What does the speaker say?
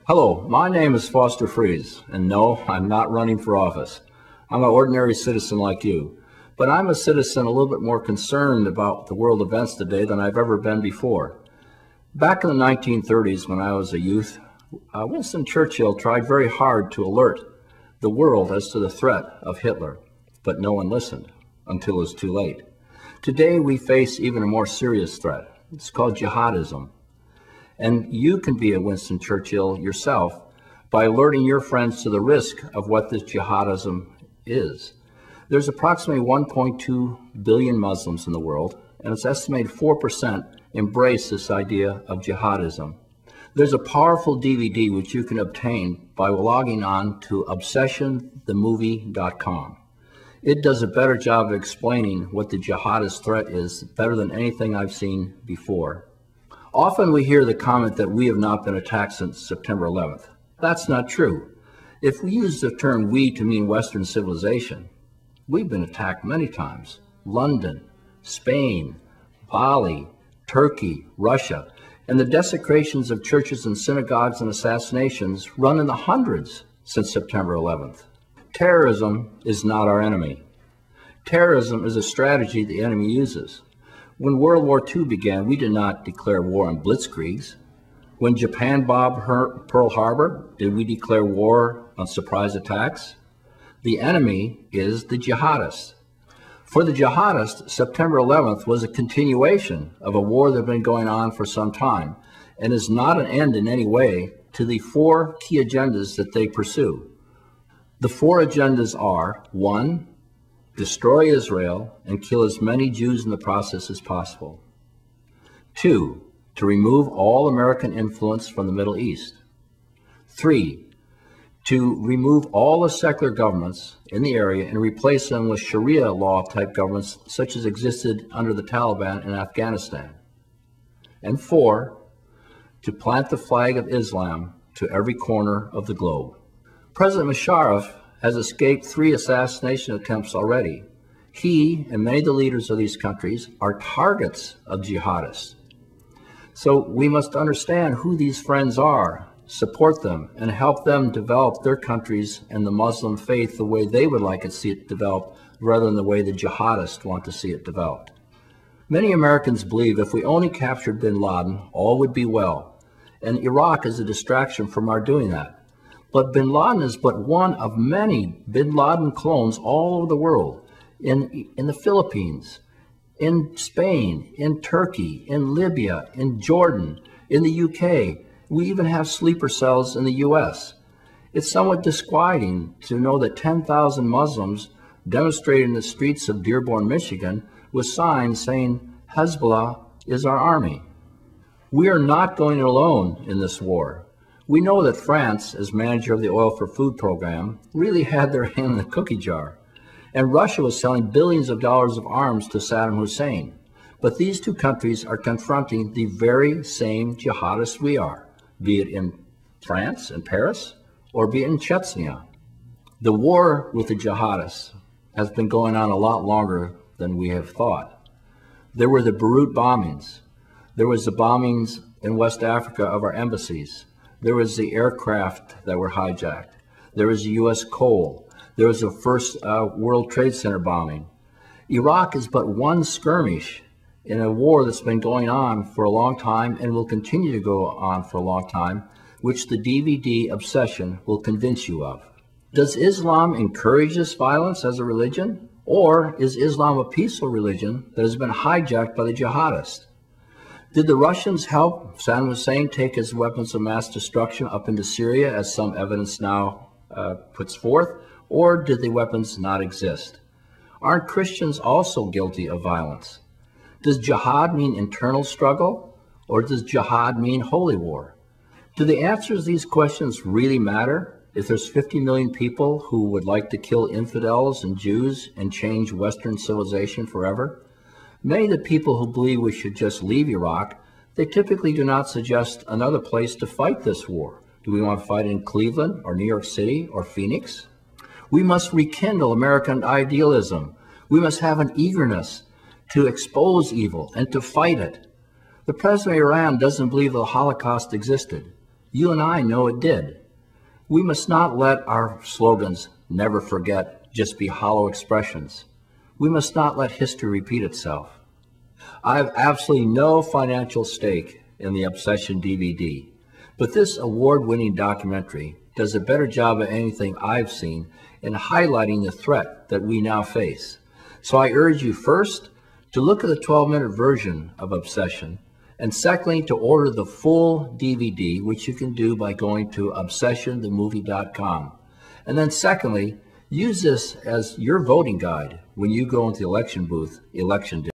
Hello, my name is Foster Fries, and no, I'm not running for office. I'm an ordinary citizen like you, but I'm a citizen a little bit more concerned about the world events today than I've ever been before. Back in the 1930s, when I was a youth, Winston Churchill tried very hard to alert the world as to the threat of Hitler, but no one listened until it was too late. Today, we face even a more serious threat. It's called jihadism. And you can be a Winston Churchill yourself by alerting your friends to the risk of what this jihadism is. There's approximately 1.2 billion Muslims in the world, and it's estimated 4% embrace this idea of jihadism. There's a powerful DVD which you can obtain by logging on to obsessionthemovie.com. It does a better job of explaining what the jihadist threat is, better than anything I've seen before. Often we hear the comment that we have not been attacked since September 11th. That's not true. If we use the term we to mean Western civilization, we've been attacked many times. London, Spain, Bali, Turkey, Russia, and the desecrations of churches and synagogues and assassinations run in the hundreds since September 11th. Terrorism is not our enemy. Terrorism is a strategy the enemy uses. When World War II began, we did not declare war on blitzkriegs. When Japan bombed Pearl Harbor, did we declare war on surprise attacks? The enemy is the jihadists. For the jihadists, September 11th was a continuation of a war that had been going on for some time and is not an end in any way to the four key agendas that they pursue. The four agendas are: 1, destroy Israel and kill as many Jews in the process as possible. 2, to remove all American influence from the Middle East. 3, to remove all the secular governments in the area and replace them with Sharia law type governments such as existed under the Taliban in Afghanistan. And 4, to plant the flag of Islam to every corner of the globe. President Musharraf has escaped 3 assassination attempts already. He and many of the leaders of these countries are targets of jihadists. So we must understand who these friends are, support them, and help them develop their countries and the Muslim faith the way they would like to see it developed, rather than the way the jihadists want to see it developed. Many Americans believe if we only captured bin Laden, all would be well, and Iraq is a distraction from our doing that. But bin Laden is but one of many bin Laden clones all over the world, in the Philippines, in Spain, in Turkey, in Libya, in Jordan, in the UK. We even have sleeper cells in the US. It's somewhat disquieting to know that 10,000 Muslims demonstrated in the streets of Dearborn, Michigan, with signs saying, Hezbollah is our army. We are not going alone in this war. We know that France, as manager of the Oil for Food program, really had their hand in the cookie jar. And Russia was selling billions of dollars of arms to Saddam Hussein. But these two countries are confronting the very same jihadists we are, be it in France and Paris, or be it in Chechnya. The war with the jihadists has been going on a lot longer than we have thought. There were the Beirut bombings. There was the bombings in West Africa of our embassies. There was the aircraft that were hijacked. There was the U.S. coal. There was the first World Trade Center bombing. Iraq is but one skirmish in a war that's been going on for a long time and will continue to go on for a long time, which the DVD Obsession will convince you of. Does Islam encourage this violence as a religion? Or is Islam a peaceful religion that has been hijacked by the jihadists? Did the Russians help Saddam Hussein take his weapons of mass destruction up into Syria, as some evidence now puts forth, or did the weapons not exist? Aren't Christians also guilty of violence? Does jihad mean internal struggle, or does jihad mean holy war? Do the answers to these questions really matter if there's 50 million people who would like to kill infidels and Jews and change Western civilization forever? Many of the people who believe we should just leave Iraq, they typically do not suggest another place to fight this war. Do we want to fight in Cleveland or New York City or Phoenix? We must rekindle American idealism. We must have an eagerness to expose evil and to fight it. The president of Iran doesn't believe the Holocaust existed. You and I know it did. We must not let our slogans, "Never forget," just be hollow expressions. We must not let history repeat itself. I have absolutely no financial stake in the Obsession DVD, but this award-winning documentary does a better job of anything I've seen in highlighting the threat that we now face. So I urge you first to look at the 12-minute version of Obsession, and secondly to order the full DVD, which you can do by going to obsessionthemovie.com. And then secondly, use this as your voting guide when you go into the election booth election day.